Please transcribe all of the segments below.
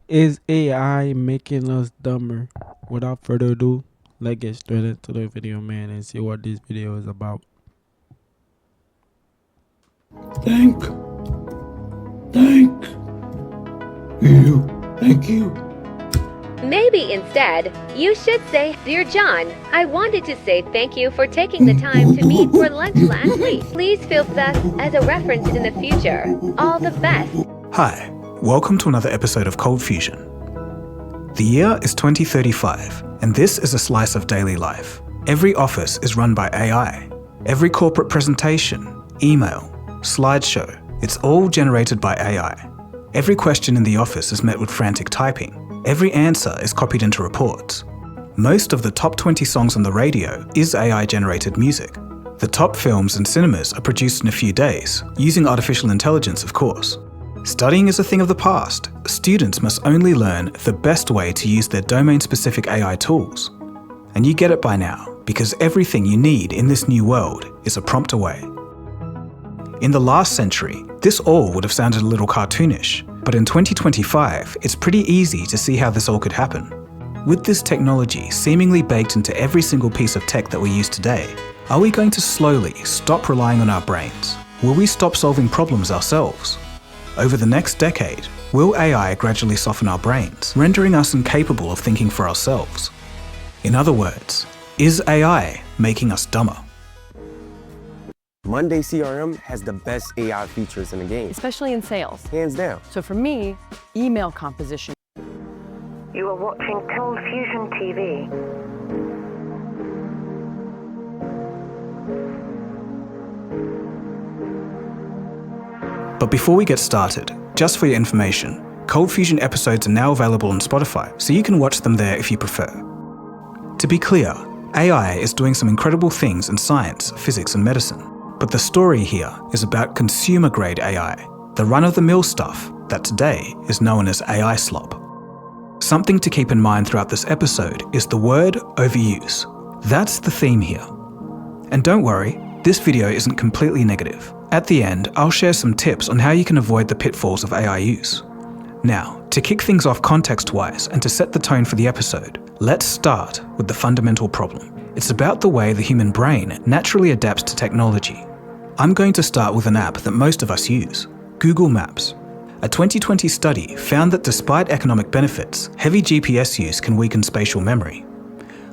Is AI making us dumber? Without further ado, let's get straight into the video, man, and see what this video is about. Thank you. Thank you. Maybe instead, you should say, Dear John, I wanted to say thank you for taking the time to meet for lunch last week. Please feel thus as a reference in the future. All the best. Hi, welcome to another episode of Cold Fusion. The year is 2035, and this is a slice of daily life. Every office is run by AI. Every corporate presentation, email, slideshow, it's all generated by AI. Every question in the office is met with frantic typing. Every answer is copied into reports. Most of the top 20 songs on the radio is AI-generated music. The top films and cinemas are produced in a few days, using artificial intelligence, of course. Studying is a thing of the past. Students must only learn the best way to use their domain-specific AI tools. And you get it by now, because everything you need in this new world is a prompt away. In the last century, this all would have sounded a little cartoonish, but in 2025, it's pretty easy to see how this all could happen. With this technology seemingly baked into every single piece of tech that we use today, are we going to slowly stop relying on our brains? Will we stop solving problems ourselves? Over the next decade, will AI gradually soften our brains, rendering us incapable of thinking for ourselves? In other words, is AI making us dumber? Monday CRM has the best AI features in the game, especially in sales. hands down. So for me, email composition. You are watching Cold Fusion TV. But before we get started, just for your information, Cold Fusion episodes are now available on Spotify, so you can watch them there if you prefer. To be clear, AI is doing some incredible things in science, physics and medicine. But the story here is about consumer-grade AI, the run-of-the-mill stuff that today is known as AI slop. Something to keep in mind throughout this episode is the word overuse. That's the theme here. And don't worry, this video isn't completely negative. At the end, I'll share some tips on how you can avoid the pitfalls of AI use. Now, to kick things off context-wise and to set the tone for the episode, let's start with the fundamental problem. It's about the way the human brain naturally adapts to technology. I'm going to start with an app that most of us use, Google Maps. A 2020 study found that despite economic benefits, heavy GPS use can weaken spatial memory.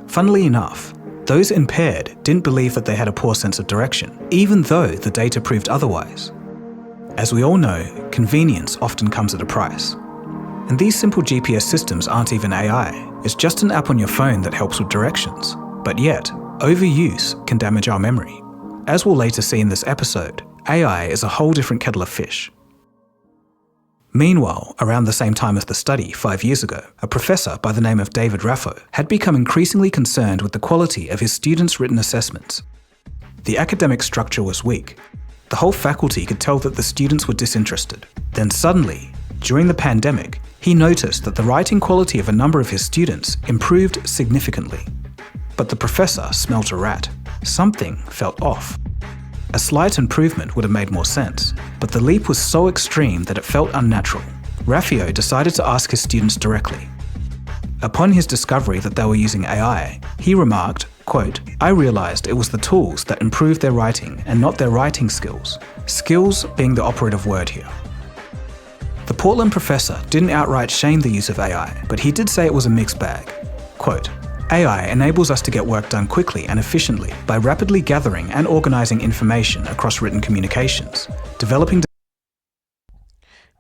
Funnily enough, those impaired didn't believe that they had a poor sense of direction, even though the data proved otherwise. As we all know, convenience often comes at a price. And these simple GPS systems aren't even AI, it's just an app on your phone that helps with directions. But yet, overuse can damage our memory. As we'll later see in this episode, AI is a whole different kettle of fish. Meanwhile, around the same time as the study, 5 years ago, a professor by the name of David Raffo had become increasingly concerned with the quality of his students' written assessments. The academic structure was weak. The whole faculty could tell that the students were disinterested. Then suddenly, during the pandemic, he noticed that the writing quality of a number of his students improved significantly. But the professor smelt a rat. Something felt off. A slight improvement would have made more sense, but the leap was so extreme that it felt unnatural. Raffio decided to ask his students directly. Upon his discovery that they were using AI, he remarked, quote, "I realized it was the tools that improved their writing and not their writing skills. Skills being the operative word here." The Portland professor didn't outright shame the use of AI, but he did say it was a mixed bag. Quote, "AI enables us to get work done quickly and efficiently by rapidly gathering and organizing information across written communications, developing..."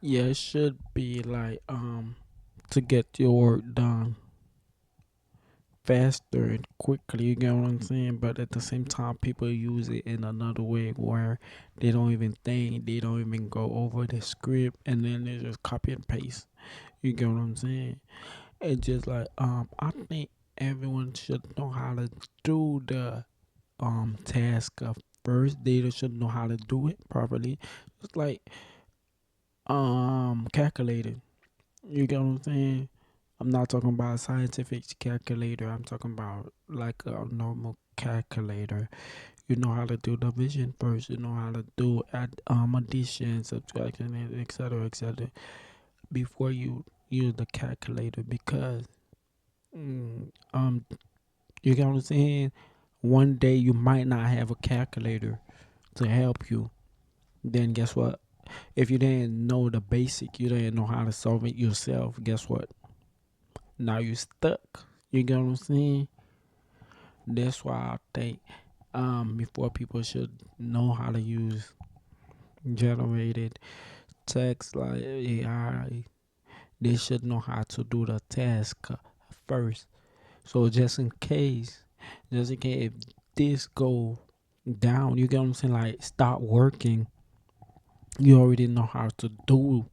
Yeah, it should be like to get your work done faster and quickly, you get what I'm saying? But at the same time, people use it in another way where they don't even think, they don't even go over the script, and then they just copy and paste. You get what I'm saying? It's just like I think everyone should know how to do the task of first. They should know how to do it properly. It's like calculating. You get what I'm saying? I'm not talking about a scientific calculator. I'm talking about like a normal calculator. You know how to do division first. You know how to do addition, subtraction, and etc. etc. Before you use the calculator because mm, um you get what I'm saying. One day you might not have a calculator to help you. Then guess what? If you didn't know the basic, you didn't know how to solve it yourself. Guess what? Now you stuck. You get what I'm saying? That's why I think before people should know how to use generated text like AI, they should know how to do the task first. So just in case if this go down, you get what I'm saying? Like stop working, you already know how to do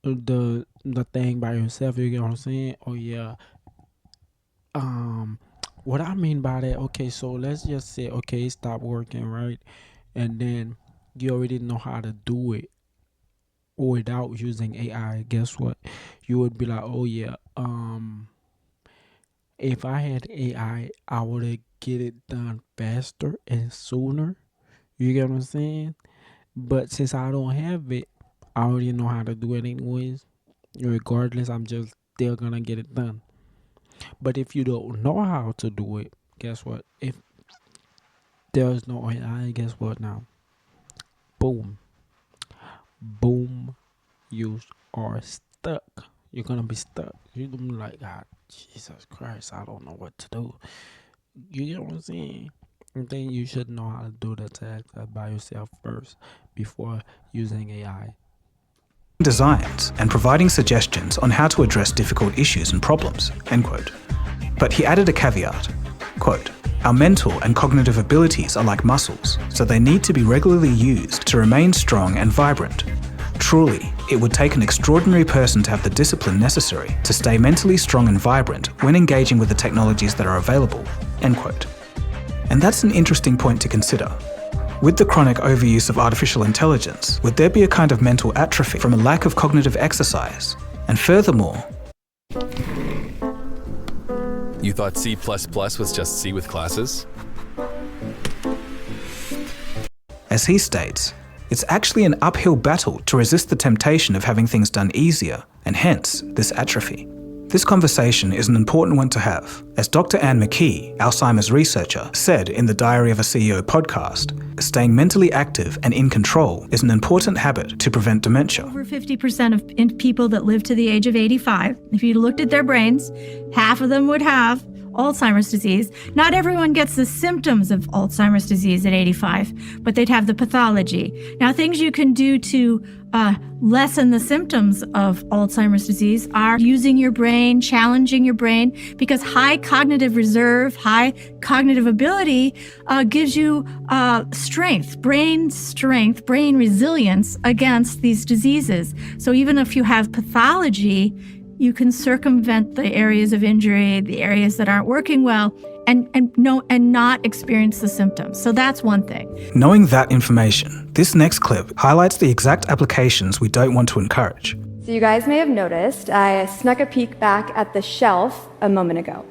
the thing by yourself. You get what I'm saying? Oh yeah. Um, what I mean by that, okay, so let's just say, okay, stop working, right? And then you already know how to do it without using AI. Guess what? You would be like, oh yeah, if I had I would get it done faster and sooner. You get what I'm saying? But since I don't have it, I already know how to do it anyways. Regardless, I'm just still gonna get it done. But if you don't know how to do it, guess what? If there's no AI, guess what now? Boom. Boom. You are stuck. You're gonna be stuck. You're gonna be like, God, Jesus Christ, I don't know what to do. You get what I'm saying? And then you should know how to do the task by yourself first before using AI. Designs and providing suggestions on how to address difficult issues and problems, end quote. But he added a caveat, quote, our mental and cognitive abilities are like muscles, so they need to be regularly used to remain strong and vibrant. Truly, it would take an extraordinary person to have the discipline necessary to stay mentally strong and vibrant when engaging with the technologies that are available, end quote. And that's an interesting point to consider. With the chronic overuse of artificial intelligence, would there be a kind of mental atrophy from a lack of cognitive exercise? And furthermore, you thought C++ was just C with classes? as he states, it's actually an uphill battle to resist the temptation of having things done easier, and hence this atrophy. This conversation is an important one to have, as Dr. Anne McKee, Alzheimer's researcher, said in the Diary of a CEO podcast, staying mentally active and in control is an important habit to prevent dementia. Over 50% of people that live to the age of 85, if you looked at their brains, half of them would have Alzheimer's disease. Not everyone gets the symptoms of Alzheimer's disease at 85, but they'd have the pathology. Now, things you can do to lessen the symptoms of Alzheimer's disease are using your brain, challenging your brain, because high cognitive reserve, high cognitive ability gives you strength, brain resilience against these diseases. So even if you have pathology, you can circumvent the areas of injury, the areas that aren't working well, and not experience the symptoms. So that's one thing. Knowing that information, this next clip highlights the exact applications we don't want to encourage. So you guys may have noticed I snuck a peek back at the shelf a moment ago.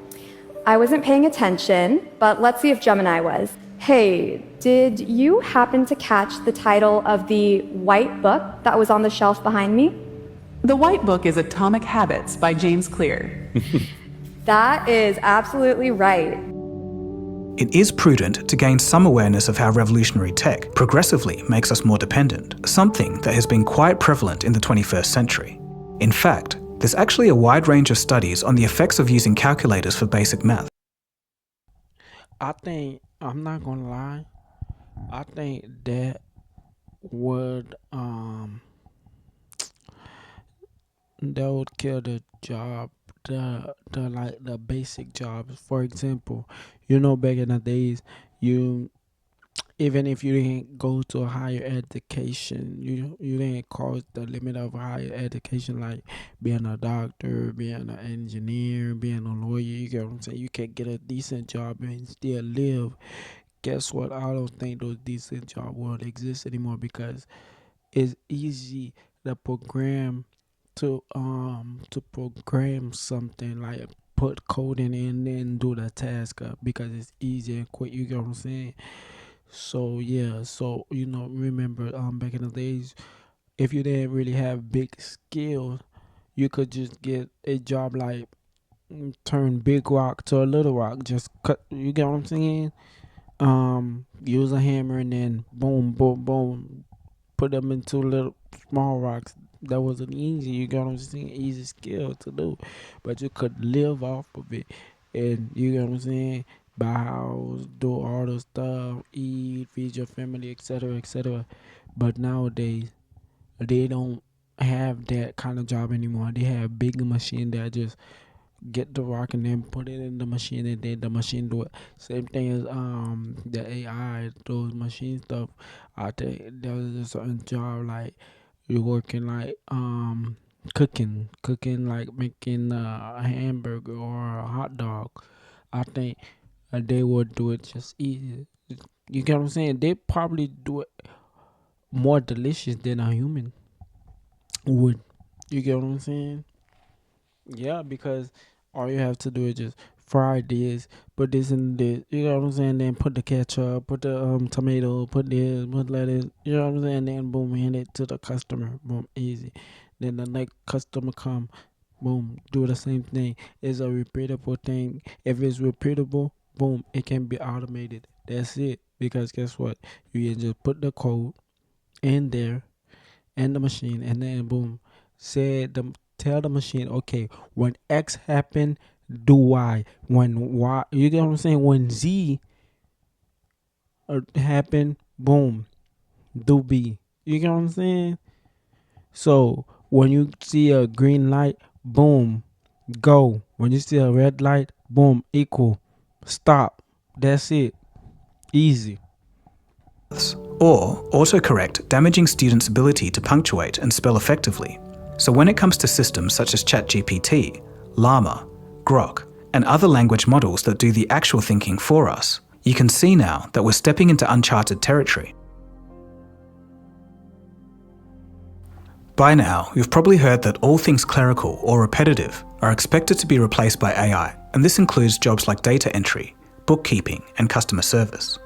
I wasn't paying attention, but let's see if Gemini was. Hey, did you happen to catch the title of the white book that was on the shelf behind me? The White Book is Atomic Habits by James Clear. That is absolutely right. It is prudent to gain some awareness of how revolutionary tech progressively makes us more dependent, something that has been quite prevalent in the 21st century. In fact, there's actually a wide range of studies on the effects of using calculators for basic math. I think, I'm not gonna lie, I think that would kill the job, the basic jobs. For example, back in the days, even if you didn't go to a higher education, you didn't cross the limit of higher education, like being a doctor, being an engineer, being a lawyer. You get what I'm saying? You can get a decent job and still live. Guess what? I don't think those decent jobs will exist anymore, because it's easy to program something, like put coding in and do the task because it's easy and quick. You get what I'm saying? So yeah, remember back in the days, if you didn't really have big skills, you could just get a job like turn big rock to a little rock. Just cut. You get what I'm saying? Use a hammer and then boom, boom, boom, put them into little small rocks. That wasn't easy. You get what I'm saying? Easy skill to do, but you could live off of it, and you get what I'm saying? Buy house, do all the stuff, eat, feed your family, etc., etc. But nowadays, they don't have that kind of job anymore. They have big machine that just get the rock and then put it in the machine and then the machine do it. Same thing as the AI, those machine stuff. I think there's a certain job like you're working like cooking like making a hamburger or a hot dog. I think they would do it just easy. You get what I'm saying? They probably do it more delicious than a human would. You get what I'm saying? Yeah, because all you have to do is just fry this, put this in this. You know what I'm saying? Then put the ketchup, put the tomato, put this, put lettuce. You know what I'm saying? Then boom, hand it to the customer. Boom, easy. Then the next customer come, boom, do the same thing. It's a repeatable thing. If it's repeatable, boom, it can be automated. That's it. Because guess what? You can just put the code in there and the machine, and then boom, tell the machine, okay, when X happen, do Y. When Y, you get what I'm saying? When Z happen, boom, do B. You get what I'm saying? So when you see a green light, boom, go. When you see a red light, boom, equal, stop. That's it. Easy. Or autocorrect damaging students' ability to punctuate and spell effectively. So when it comes to systems such as ChatGPT, Llama, Grok, and other language models that do the actual thinking for us, you can see now that we're stepping into uncharted territory. By now, you've probably heard that all things clerical or repetitive are expected to be replaced by AI, and this includes jobs like data entry, bookkeeping, and customer service.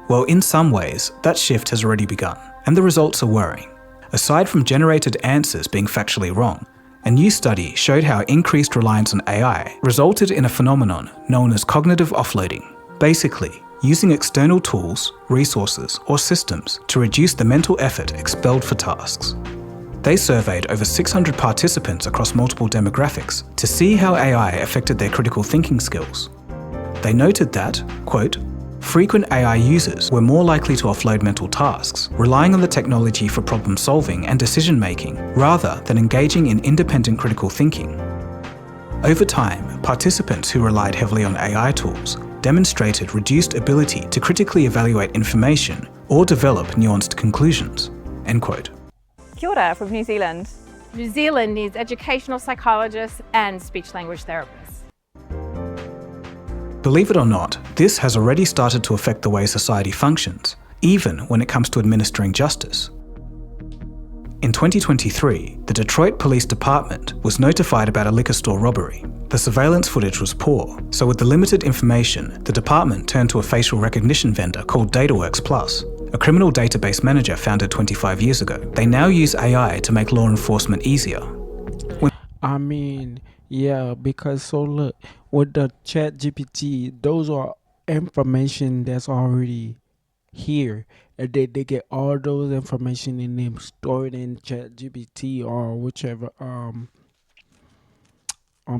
Well, in some ways, that shift has already begun, and the results are worrying. Aside from generated answers being factually wrong, a new study showed how increased reliance on AI resulted in a phenomenon known as cognitive offloading. Basically, using external tools, resources, or systems to reduce the mental effort expelled for tasks. They surveyed over 600 participants across multiple demographics to see how AI affected their critical thinking skills. They noted that, quote, frequent AI users were more likely to offload mental tasks, relying on the technology for problem solving and decision making, rather than engaging in independent critical thinking. Over time, participants who relied heavily on AI tools demonstrated reduced ability to critically evaluate information or develop nuanced conclusions. End quote. Kia ora from New Zealand. New Zealand needs educational psychologists and speech-language therapists. Believe it or not, this has already started to affect the way society functions, even when it comes to administering justice. In 2023, the Detroit Police Department was notified about a liquor store robbery. The surveillance footage was poor, so with the limited information, the department turned to a facial recognition vendor called DataWorks Plus, a criminal database manager founded 25 years ago. They now use AI to make law enforcement easier. Yeah, because so look, with the ChatGPT, those are information that's already here. And they get all those information and then store it in ChatGPT or whichever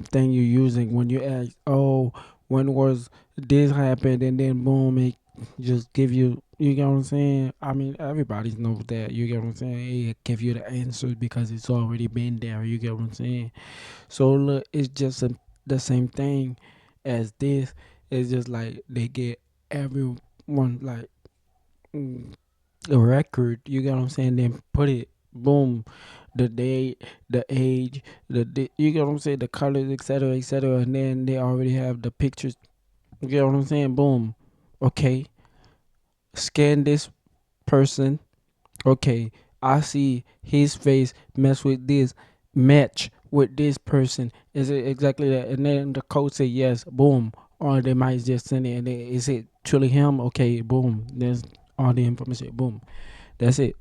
thing you're using. When you ask, oh, when was this happened, and then boom, it just give you. You get what I'm saying? Everybody knows that. You get what I'm saying? It give you the answers because it's already been there. You get what I'm saying? So look, it's just the same thing as this. It's just like they get everyone like a record. You get what I'm saying? Then put it, boom, the date, the age, you get what I'm saying? The colors, etc., etc. And then they already have the pictures. You get what I'm saying? Boom. Okay. Scan this person. Okay, I see his face match with this, match with this person. Is it exactly that? And then the code say yes, boom. Or they might just send it and is it truly him? Okay, boom. There's all the information. Boom. That's it.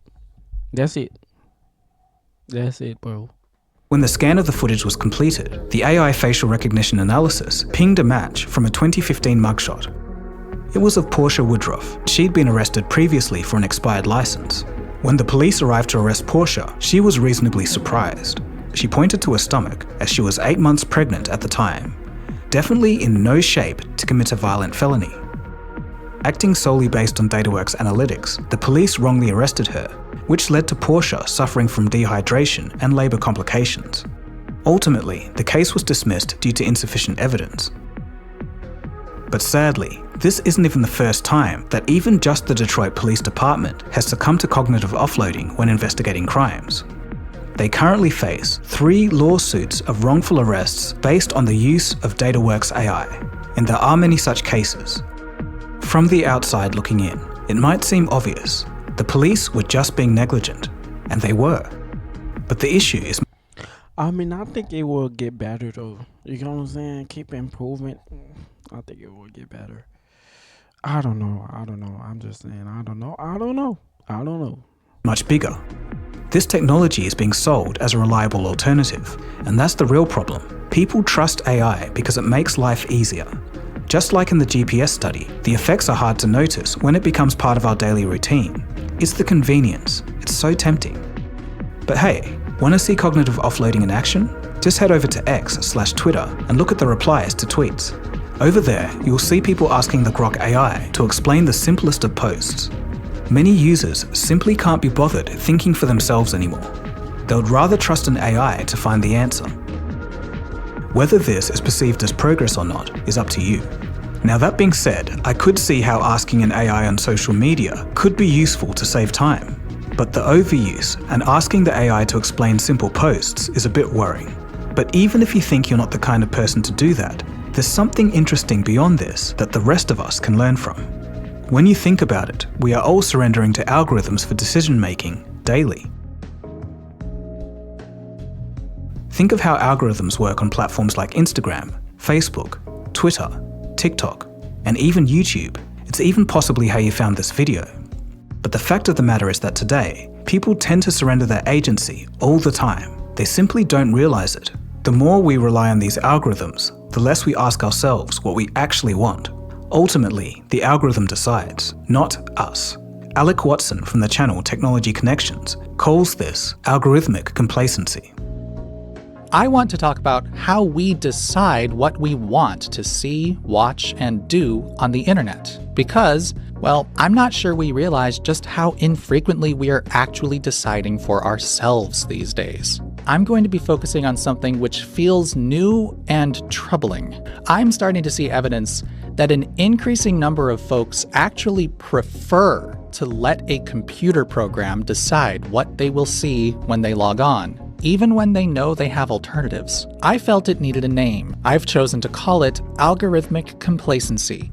That's it, bro. When the scan of the footage was completed, the AI facial recognition analysis pinged a match from a 2015 mugshot. It was of Portia Woodruff. She'd been arrested previously for an expired license. When the police arrived to arrest Portia, she was reasonably surprised. She pointed to her stomach, as she was 8 months pregnant at the time, definitely in no shape to commit a violent felony. Acting solely based on DataWorks analytics, the police wrongly arrested her, which led to Portia suffering from dehydration and labour complications. Ultimately, the case was dismissed due to insufficient evidence. But sadly, this isn't even the first time that even just the Detroit Police Department has succumbed to cognitive offloading when investigating crimes. They currently face 3 lawsuits of wrongful arrests based on the use of DataWorks AI, and there are many such cases. From the outside looking in, it might seem obvious. The police were just being negligent, and they were. But the issue is... I mean, I think it will get better though. You know what I'm saying? Keep improving. I think it will get better. I don't know. I'm just saying, I don't know. much bigger. This technology is being sold as a reliable alternative, and that's the real problem. People trust AI because it makes life easier. Just like in the GPS study, the effects are hard to notice when it becomes part of our daily routine. It's the convenience. It's so tempting. But hey, want to see cognitive offloading in action? Just head over to X/Twitter and look at the replies to tweets. Over there, you'll see people asking the Grok AI to explain the simplest of posts. Many users simply can't be bothered thinking for themselves anymore. They would rather trust an AI to find the answer. Whether this is perceived as progress or not is up to you. Now that being said, I could see how asking an AI on social media could be useful to save time. But the overuse and asking the AI to explain simple posts is a bit worrying. But even if you think you're not the kind of person to do that, there's something interesting beyond this that the rest of us can learn from. When you think about it, we are all surrendering to algorithms for decision-making daily. Think of how algorithms work on platforms like Instagram, Facebook, Twitter, TikTok, and even YouTube. It's even possibly how you found this video. But the fact of the matter is that today, people tend to surrender their agency all the time. They simply don't realize it. The more we rely on these algorithms, the less we ask ourselves what we actually want. Ultimately, the algorithm decides, not us. Alec Watson from the channel Technology Connections calls this algorithmic complacency. I want to talk about how we decide what we want to see, watch, and do on the internet. Because, well, I'm not sure we realize just how infrequently we are actually deciding for ourselves these days. I'm going to be focusing on something which feels new and troubling. I'm starting to see evidence that an increasing number of folks actually prefer to let a computer program decide what they will see when they log on, even when they know they have alternatives. I felt it needed a name. I've chosen to call it algorithmic complacency.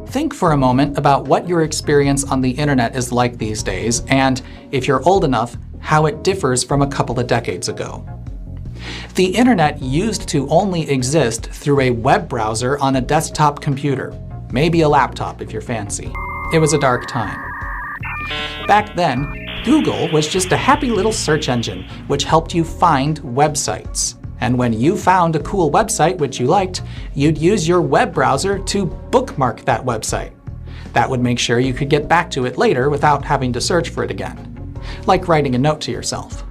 Think for a moment about what your experience on the internet is like these days, and if you're old enough, how it differs from a couple of decades ago. The internet used to only exist through a web browser on a desktop computer, maybe a laptop if you're fancy. It was a dark time. Back then, Google was just a happy little search engine which helped you find websites. And when you found a cool website which you liked, you'd use your web browser to bookmark that website. That would make sure you could get back to it later without having to search for it again, like writing a note to yourself.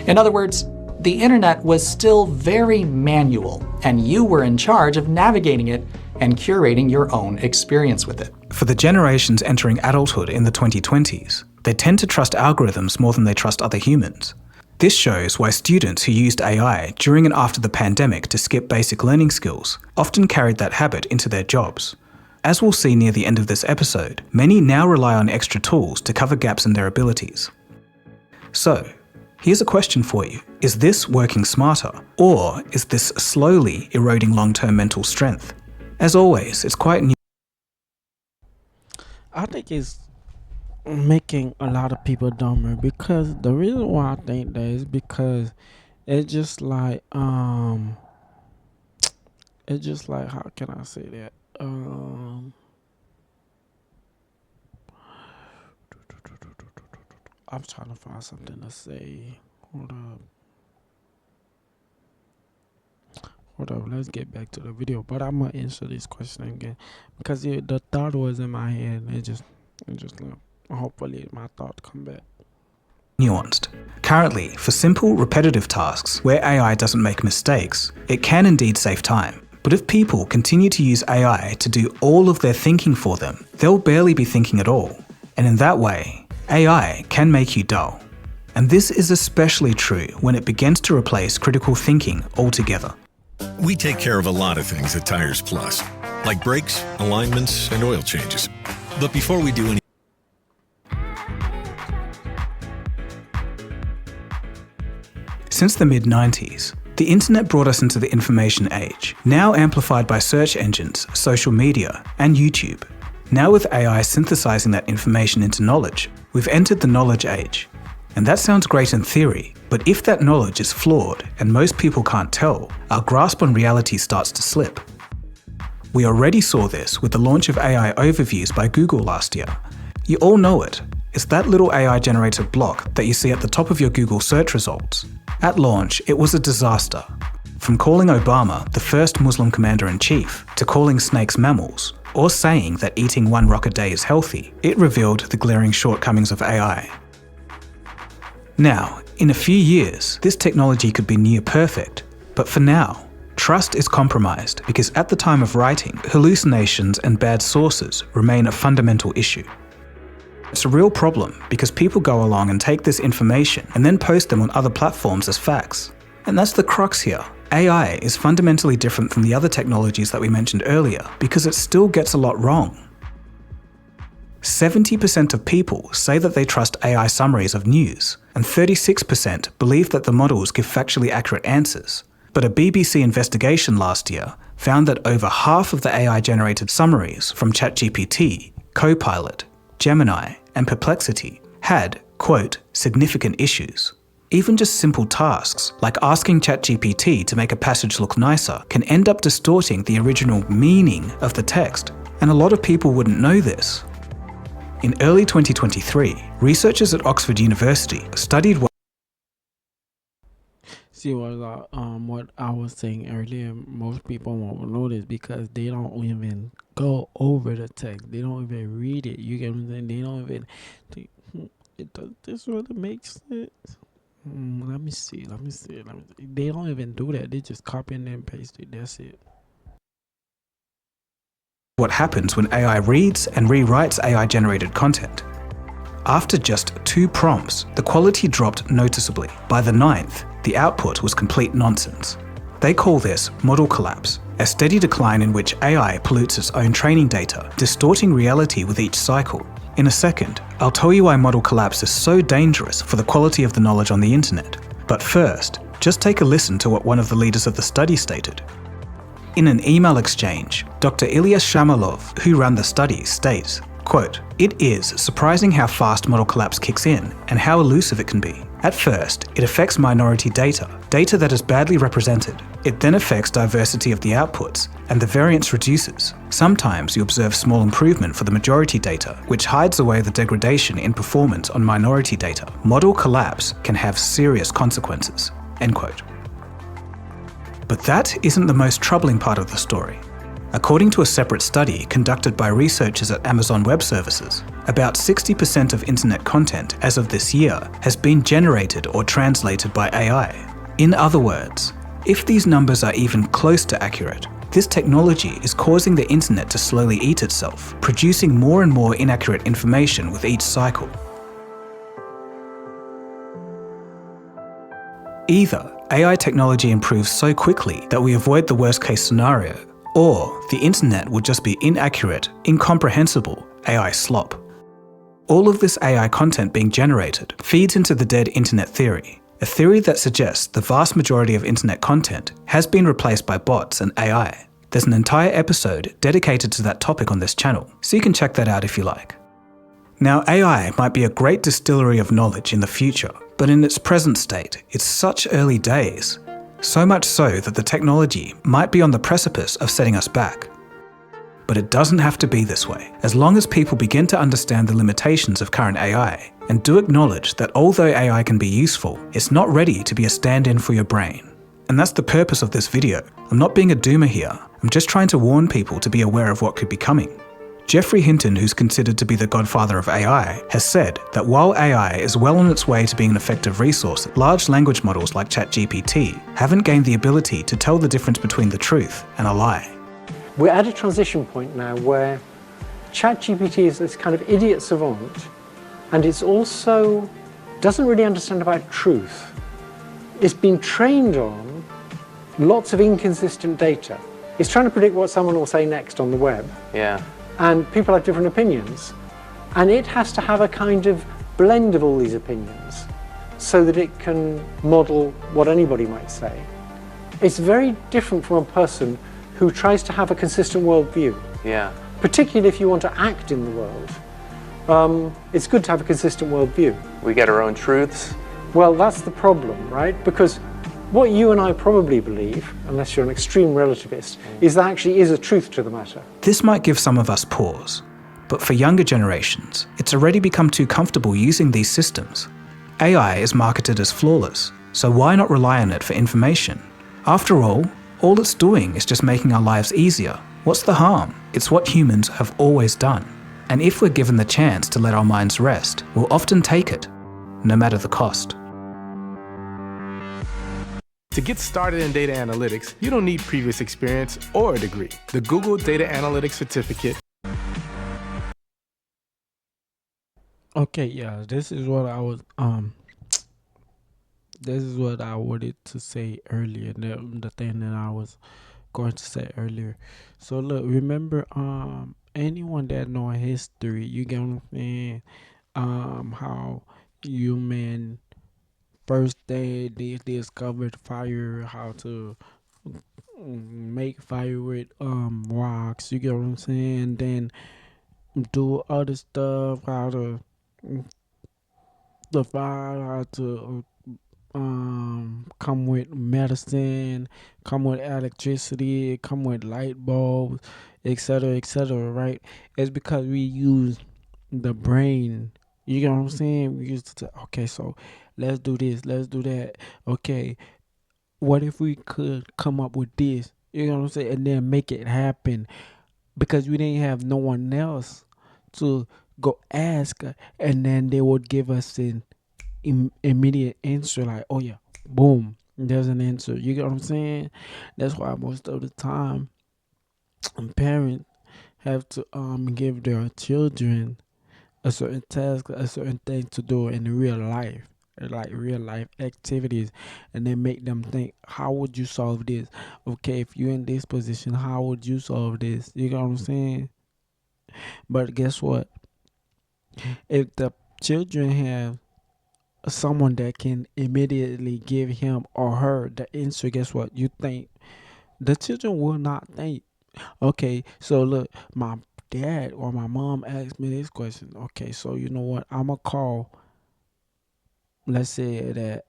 In other words, the internet was still very manual, and you were in charge of navigating it and curating your own experience with it. For the generations entering adulthood in the 2020s, they tend to trust algorithms more than they trust other humans. This shows why students who used AI during and after the pandemic to skip basic learning skills often carried that habit into their jobs. As we'll see near the end of this episode, many now rely on extra tools to cover gaps in their abilities. So, here's a question for you. Is this working smarter, or is this slowly eroding long-term mental strength? As always, it's quite new. I think it's making a lot of people dumber, because the reason why I think that is because it's just like how can I say that? I'm trying to find something to say. Hold up. hold up, let's get back to the video. But I'm gonna answer this question again because the thought was in my head. It just left. Hopefully my thought come back. Nuanced. Currently, for simple, repetitive tasks where AI doesn't make mistakes, it can indeed save time. But if people continue to use AI to do all of their thinking for them, they'll barely be thinking at all. And in that way, AI can make you dull. And this is especially true when it begins to replace critical thinking altogether. We take care of a lot of things at Tires Plus, like brakes, alignments, and oil changes. But before we do any Since the mid-90s, the internet brought us into the information age, now amplified by search engines, social media, and YouTube. Now with AI synthesizing that information into knowledge, we've entered the knowledge age. And that sounds great in theory, but if that knowledge is flawed and most people can't tell, our grasp on reality starts to slip. We already saw this with the launch of AI overviews by Google last year. You all know it. It's that little AI-generated block that you see at the top of your Google search results. At launch, it was a disaster. From calling Obama the first Muslim commander-in-chief to calling snakes mammals, or saying that eating 1 rock a day is healthy, it revealed the glaring shortcomings of AI. Now, in a few years, this technology could be near perfect, but for now, trust is compromised because at the time of writing, hallucinations and bad sources remain a fundamental issue. It's a real problem because people go along and take this information and then post them on other platforms as facts. And that's the crux here. AI is fundamentally different from the other technologies that we mentioned earlier because it still gets a lot wrong. 70% of people say that they trust AI summaries of news, and 36% believe that the models give factually accurate answers. But a BBC investigation last year found that over half of the AI-generated summaries from ChatGPT, Copilot, Gemini, and Perplexity had, quote, significant issues. Even just simple tasks, like asking ChatGPT to make a passage look nicer, can end up distorting the original meaning of the text, and a lot of people wouldn't know this. In early 2023, researchers at Oxford University studied what See what I was saying earlier, most people won't notice because they don't even go over the text. They don't even read it. You get what I'm saying? They don't even think, does this really make sense? Let me see. They don't even do that. They just copy and paste it. That's it. What happens when AI reads and rewrites AI-generated content. After just 2 prompts, the quality dropped noticeably. By the 9th, the output was complete nonsense. They call this model collapse, a steady decline in which AI pollutes its own training data, distorting reality with each cycle. In a second, I'll tell you why model collapse is so dangerous for the quality of the knowledge on the internet. But first, just take a listen to what one of the leaders of the study stated. In an email exchange, Dr. Ilya Shamalov, who ran the study, states, quote, "It is surprising how fast model collapse kicks in and how elusive it can be. At first, it affects minority data that is badly represented. It then affects diversity of the outputs, and the variance reduces. Sometimes you observe small improvement for the majority data, which hides away the degradation in performance on minority data. Model collapse can have serious consequences." End quote. But that isn't the most troubling part of the story. According to a separate study conducted by researchers at Amazon Web Services, about 60% of internet content as of this year has been generated or translated by AI. In other words, if these numbers are even close to accurate, this technology is causing the internet to slowly eat itself, producing more and more inaccurate information with each cycle. Either AI technology improves so quickly that we avoid the worst-case scenario, or the internet will just be inaccurate, incomprehensible AI slop. All of this AI content being generated feeds into the dead internet theory, a theory that suggests the vast majority of internet content has been replaced by bots and AI. There's an entire episode dedicated to that topic on this channel, so you can check that out if you like. Now, AI might be a great distillery of knowledge in the future, but in its present state, it's such early days. So much so that the technology might be on the precipice of setting us back. But it doesn't have to be this way, as long as people begin to understand the limitations of current AI and do acknowledge that although AI can be useful, it's not ready to be a stand-in for your brain. And that's the purpose of this video. I'm not being a doomer here. I'm just trying to warn people to be aware of what could be coming. Geoffrey Hinton, who's considered to be the godfather of AI, has said that while AI is well on its way to being an effective resource, large language models like ChatGPT haven't gained the ability to tell the difference between the truth and a lie. We're at a transition point now where ChatGPT is this kind of idiot savant, and it's also doesn't really understand about truth. It's been trained on lots of inconsistent data. It's trying to predict what someone will say next on the web. Yeah. And people have different opinions. And it has to have a kind of blend of all these opinions so that it can model what anybody might say. It's very different from a person who tries to have a consistent worldview. Yeah. Particularly if you want to act in the world. It's good to have a consistent worldview. We get our own truths. Well, that's the problem, right? Because what you and I probably believe, unless you're an extreme relativist, is there actually is a truth to the matter. This might give some of us pause, but for younger generations, it's already become too comfortable using these systems. AI is marketed as flawless, so why not rely on it for information? After all it's doing is just making our lives easier. What's the harm? It's what humans have always done. And if we're given the chance to let our minds rest, we'll often take it, no matter the cost. To get started in data analytics, you don't need previous experience or a degree. The Google Data Analytics Certificate. Okay, yeah, this is what I wanted to say earlier, the thing that I was going to say earlier. So look, remember anyone that know history, you get what I'm saying? How human first they discovered fire, how to make fire with rocks, you get what I'm saying? Then do other stuff, how to the fire, how to come with medicine, come with electricity, come with light bulbs, etc., right? It's because we use the brain. You get what I'm saying? We used to okay, so let's do this, let's do that. Okay, what if we could come up with this? You know what I'm saying? And then make it happen, because we didn't have no one else to go ask, and then they would give us an immediate answer, like, oh yeah, boom, there's an answer. You get what I'm saying? That's why most of the time parents have to give their children a certain task, a certain thing to do in real life, like real life activities, and then make them think, how would you solve this? Okay, if you're in this position, how would you solve this? You get what I'm saying? But guess what? If the children have someone that can immediately give him or her the answer, guess what? You think the children will not think. Okay, so look, my dad or my mom asked me this question. Okay, so you know what? I'm gonna call. Let's say that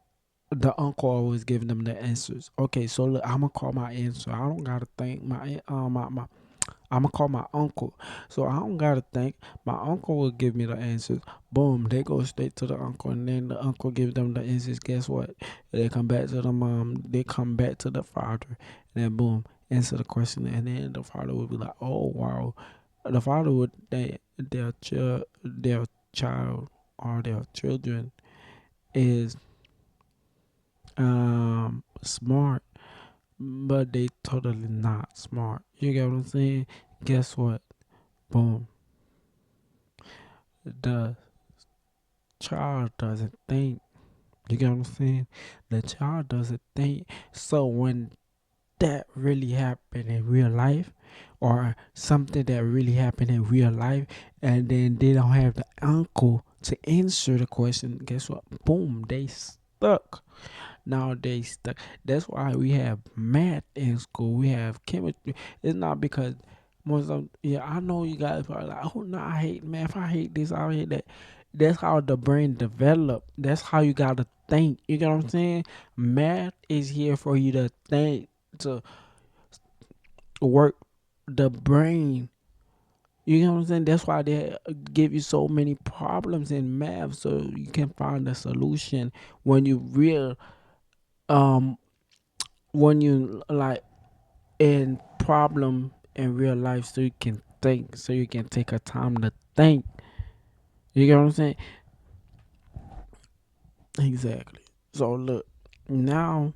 the uncle always giving them the answers. Okay, so look, I'm gonna call my answer. I don't gotta think. I'm gonna call my uncle, so I don't gotta think. My uncle will give me the answers. Boom, they go straight to the uncle, and then the uncle gives them the answers. Guess what? They come back to the mom. They come back to the father, and then boom, answer the question, and then the father would be like, "Oh wow," the father would think their child or their children is smart, but they totally not smart. You get what I'm saying? Guess what? Boom. The child doesn't think. You get what I'm saying? The child doesn't think. So when that really happened in real life, or something that really happened in real life, and then they don't have the uncle to answer the question, guess what? Boom, they stuck. Now they stuck. That's why we have math in school. We have chemistry. It's not because most of I know you guys are like, oh no, I hate math. I hate this. I hate that. That's how the brain develop. That's how you gotta think. You get what I'm saying? Math is here for you to think, to work the brain. You know what I'm saying? That's why they give you so many problems in math, so you can find a solution when you when you like in problem in real life, so you can think, so you can take a time to think. You get what I'm saying? Exactly. So look, now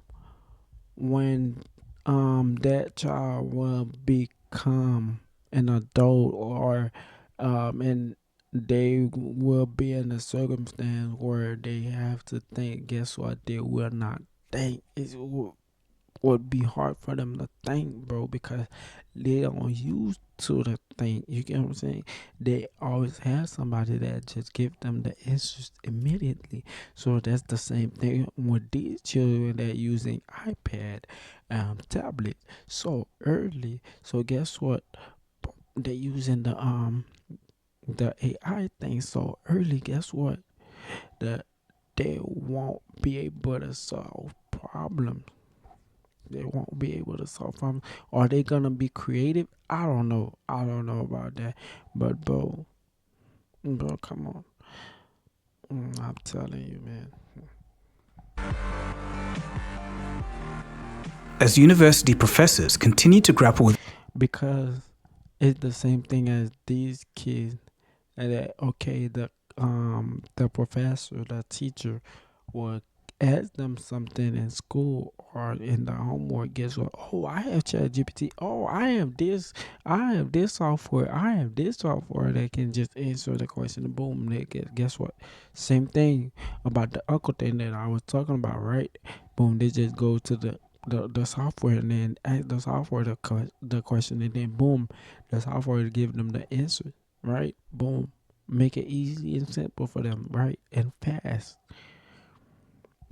when that child will become an adult, or and they will be in a circumstance where they have to think, guess what, they will not think. Would be hard for them to think, bro, because they don't used to the think. You get what I'm saying? They always have somebody that just give them the answers immediately. So that's the same thing with these children that using iPad, tablet so early. So guess what? They're using the AI thing so early. Guess what? That they won't be able to solve problems. They won't be able to solve problems. Are they gonna be creative? I don't know. I don't know about that. But bro, come on. I'm telling you, man. As university professors continue to grapple with, because it's the same thing as these kids. And that the professor, the teacher, would ask them something in school or in the homework. Guess what? Oh, I have ChatGPT. Oh, I have this software. I have this software that can just answer the question. Boom. They guess what? Same thing about the uncle thing that I was talking about, right? Boom. They just go to the software and then ask the software the question, and then boom, the software will give them the answer, right? Boom. Make it easy and simple for them, right? And fast.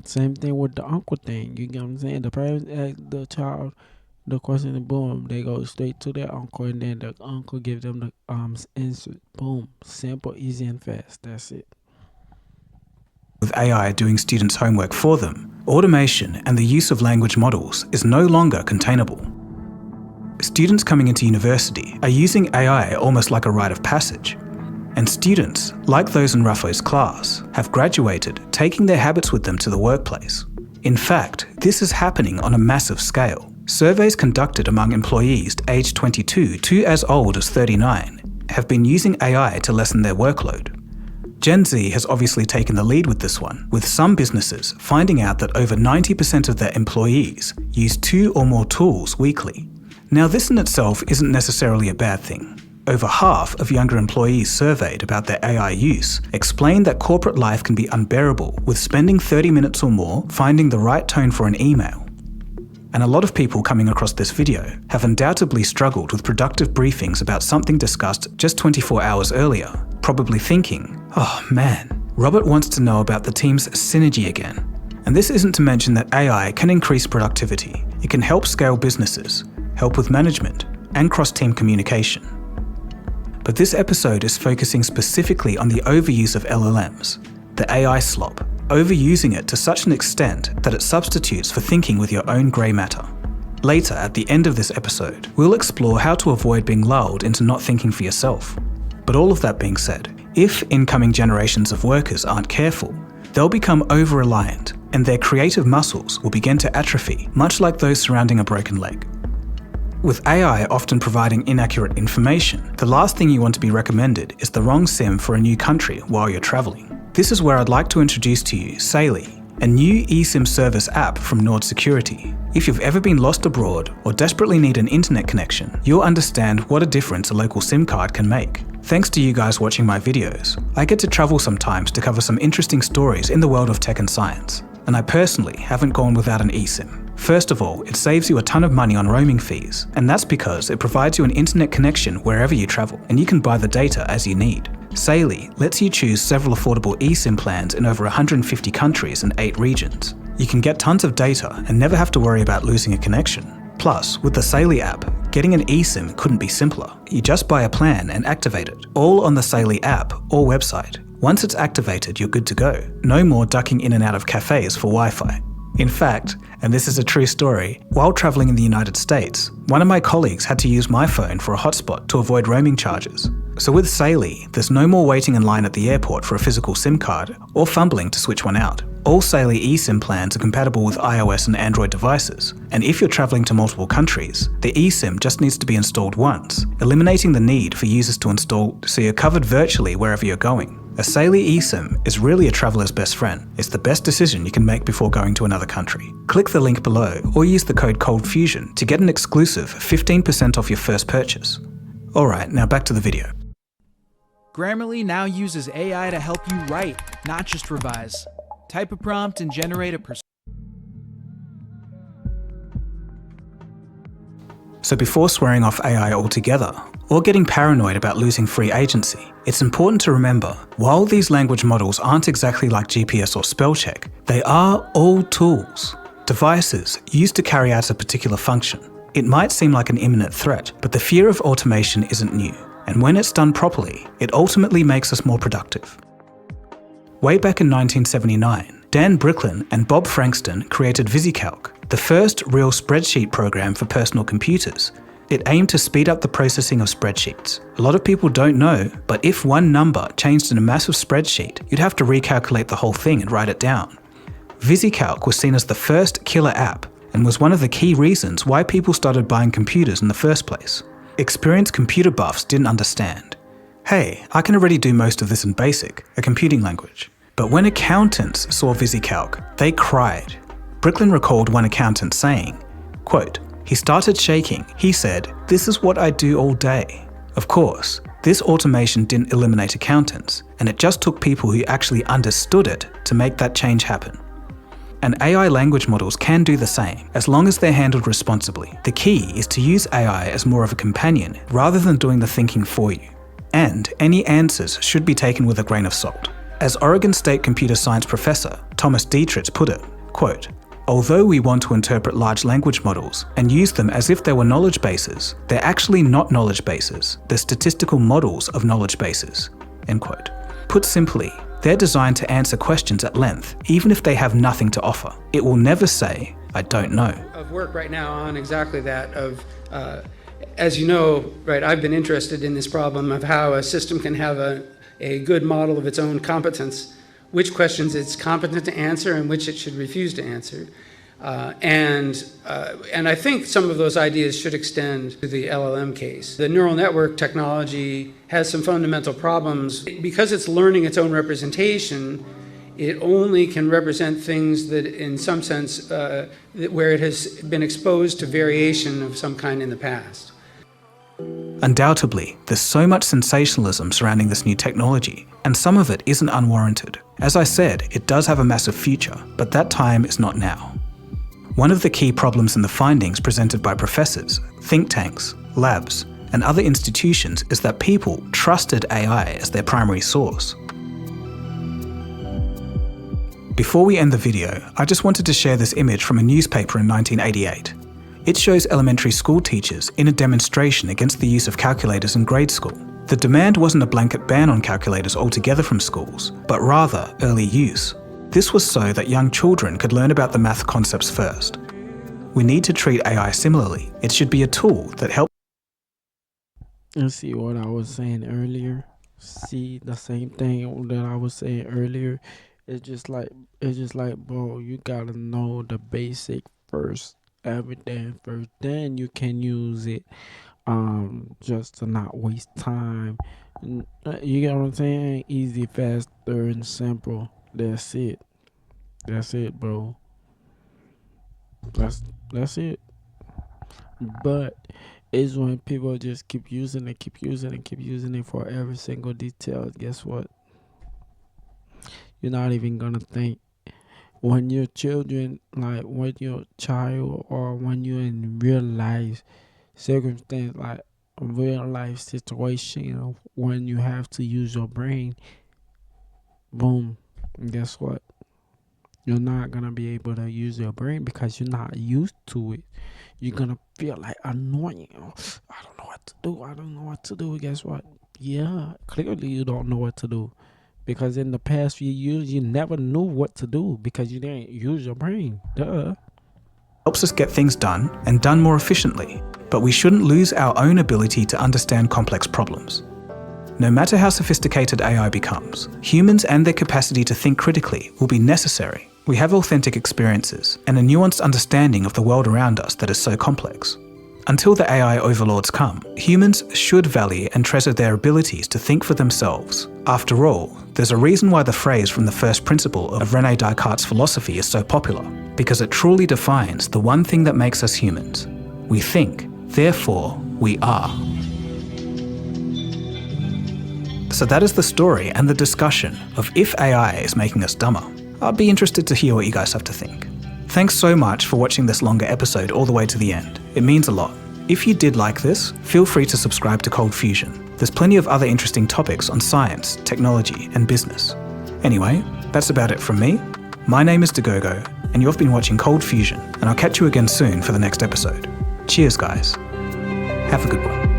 Same thing with the uncle thing. You get what I'm saying? The parents ask the child the question, and boom, they go straight to their uncle, and then the uncle give them the answer. Boom. Simple, easy, and fast. That's it. with AI doing students' homework for them, automation and the use of language models is no longer containable. Students coming into university are using AI almost like a rite of passage. And students, like those in Rafo's class, have graduated taking their habits with them to the workplace. In fact, this is happening on a massive scale. Surveys conducted among employees aged 22 to as old as 39 have been using AI to lessen their workload. Gen Z has obviously taken the lead with this one, with some businesses finding out that over 90% of their employees use 2 or more tools weekly. Now, this in itself isn't necessarily a bad thing. Over half of younger employees surveyed about their AI use explained that corporate life can be unbearable with spending 30 minutes or more finding the right tone for an email. And a lot of people coming across this video have undoubtedly struggled with productive briefings about something discussed just 24 hours earlier, probably thinking, oh man, Robert wants to know about the team's synergy again. And this isn't to mention that AI can increase productivity. It can help scale businesses, help with management, and cross-team communication. But this episode is focusing specifically on the overuse of LLMs, the AI slop, overusing it to such an extent that it substitutes for thinking with your own grey matter. Later, at the end of this episode, we'll explore how to avoid being lulled into not thinking for yourself. But all of that being said, if incoming generations of workers aren't careful, they'll become over-reliant and their creative muscles will begin to atrophy, much like those surrounding a broken leg. With AI often providing inaccurate information, the last thing you want to be recommended is the wrong SIM for a new country while you're traveling. This is where I'd like to introduce to you Saily, a new eSIM service app from Nord Security. If you've ever been lost abroad or desperately need an internet connection, you'll understand what a difference a local SIM card can make. Thanks to you guys watching my videos, I get to travel sometimes to cover some interesting stories in the world of tech and science. And I personally haven't gone without an eSIM. First of all, it saves you a ton of money on roaming fees, and that's because it provides you an internet connection wherever you travel, and you can buy the data as you need. Saily lets you choose several affordable eSIM plans in over 150 countries and 8 regions. You can get tons of data and never have to worry about losing a connection. Plus, with the Saily app, getting an eSIM couldn't be simpler. You just buy a plan and activate it, all on the Saily app or website. Once it's activated, you're good to go. No more ducking in and out of cafes for Wi-Fi. In fact, and this is a true story, while traveling in the United States, one of my colleagues had to use my phone for a hotspot to avoid roaming charges. So with Saily, there's no more waiting in line at the airport for a physical SIM card or fumbling to switch one out. All Saley eSIM plans are compatible with iOS and Android devices, and if you're travelling to multiple countries, the eSIM just needs to be installed once, eliminating the need for users to install so you're covered virtually wherever you're going. A Saley eSIM is really a traveller's best friend. It's the best decision you can make before going to another country. Click the link below or use the code COLDFUSION to get an exclusive 15% off your first purchase. Alright, now back to the video. Grammarly now uses AI to help you write, not just revise. Type a prompt and generate a So before swearing off AI altogether, or getting paranoid about losing free agency, it's important to remember, while these language models aren't exactly like GPS or spell check, they are all tools, devices used to carry out a particular function. It might seem like an imminent threat, but the fear of automation isn't new, and when it's done properly, it ultimately makes us more productive. Way back in 1979, Dan Bricklin and Bob Frankston created VisiCalc, the first real spreadsheet program for personal computers. It aimed to speed up the processing of spreadsheets. A lot of people don't know, but if one number changed in a massive spreadsheet, you'd have to recalculate the whole thing and write it down. VisiCalc was seen as the first killer app and was one of the key reasons why people started buying computers in the first place. Experienced computer buffs didn't understand. Hey, I can already do most of this in BASIC, a computing language. But when accountants saw VisiCalc, they cried. Bricklin recalled one accountant saying, quote, "He started shaking. He said, 'This is what I do all day.'" Of course, this automation didn't eliminate accountants, and it just took people who actually understood it to make that change happen. And AI language models can do the same, as long as they're handled responsibly. The key is to use AI as more of a companion, rather than doing the thinking for you. And any answers should be taken with a grain of salt. As Oregon State computer science professor Thomas Dietrich put it, quote, "Although we want to interpret large language models and use them as if they were knowledge bases, they're actually not knowledge bases, they're statistical models of knowledge bases." End quote. Put simply, they're designed to answer questions at length, even if they have nothing to offer. It will never say, "I don't know." Of work right now on exactly that as you know, right, I've been interested in this problem of how a system can have a good model of its own competence, which questions it's competent to answer and which it should refuse to answer. And I think some of those ideas should extend to the LLM case. The neural network technology has some fundamental problems. Because it's learning its own representation, it only can represent things that in some sense, where it has been exposed to variation of some kind in the past. Undoubtedly, there's so much sensationalism surrounding this new technology, and some of it isn't unwarranted. As I said, it does have a massive future, but that time is not now. One of the key problems in the findings presented by professors, think tanks, labs, and other institutions is that people trusted AI as their primary source. Before we end the video, I just wanted to share this image from a newspaper in 1988. It shows elementary school teachers in a demonstration against the use of calculators in grade school. The demand wasn't a blanket ban on calculators altogether from schools, but rather early use. This was so that young children could learn about the math concepts first. We need to treat AI similarly. It should be a tool that helps. You see what I was saying earlier? See the same thing that I was saying earlier? It's just like, bro, you gotta know the basic first. Everything first, then you can use it just to not waste time. You get what I'm saying? Easy, faster, and simple. That's it, bro. That's it. But it's when people just keep using it for every single detail. Guess what? You're not even gonna think. When your children, like when your child or when you're in real life circumstance, like a real life situation, when you have to use your brain, boom, guess what? You're not going to be able to use your brain because you're not used to it. You're going to feel like annoying. I don't know what to do. Guess what? Yeah, clearly you don't know what to do. Because in the past few years, you never knew what to do because you didn't use your brain. Duh. Helps us get things done and done more efficiently, but we shouldn't lose our own ability to understand complex problems. No matter how sophisticated AI becomes, humans and their capacity to think critically will be necessary. We have authentic experiences and a nuanced understanding of the world around us that is so complex. Until the AI overlords come, humans should value and treasure their abilities to think for themselves. After all, there's a reason why the phrase from the first principle of René Descartes' philosophy is so popular, because it truly defines the one thing that makes us humans. We think, therefore we are. So that is the story and the discussion of if AI is making us dumber. I'd be interested to hear what you guys have to think. Thanks so much for watching this longer episode all the way to the end. It means a lot. If you did like this, feel free to subscribe to Cold Fusion. There's plenty of other interesting topics on science, technology, and business. Anyway, that's about it from me. My name is Dagogo, and you've been watching Cold Fusion, and I'll catch you again soon for the next episode. Cheers, guys. Have a good one.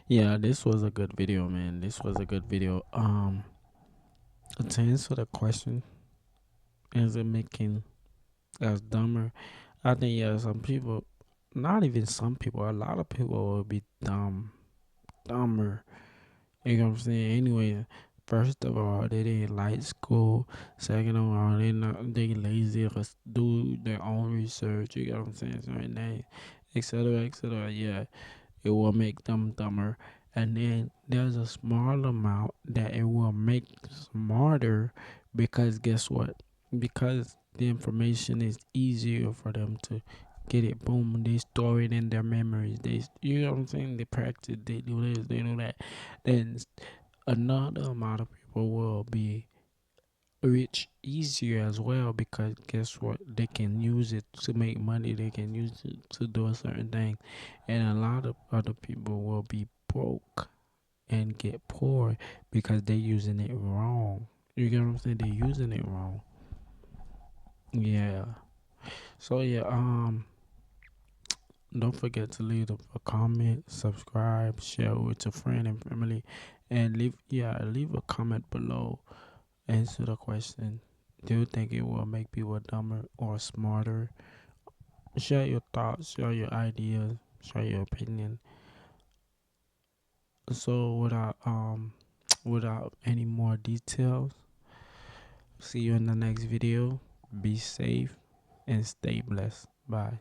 Yeah, this was a good video, man. This was a good video. To answer the question, is it making us dumber? I think yeah, some people, not even some people, a lot of people will be dumber. You know what I'm saying? Anyway, first of all, they didn't like school. Second of all, they lazy to do their own research. You know what I'm saying? So and they, etc. Yeah, it will make them dumber. And then there's a small amount that it will make smarter, because guess what? Because the information is easier for them to get it. Boom, they store it in their memories. You know what I'm saying? They practice, they do this, they do that. Then another amount of people will be rich easier as well, because guess what? They can use it to make money. They can use it to do a certain thing. And a lot of other people will be broke and get poor because they're using it wrong. You get what I'm saying? They're using it wrong. Yeah. So yeah, don't forget to leave a comment, subscribe, share with your friend and family, and leave a comment below. Answer the question: do you think it will make people dumber or smarter? Share your thoughts, share your ideas, share your opinion. So without any more details, see you in the next video. Be safe and stay blessed. Bye.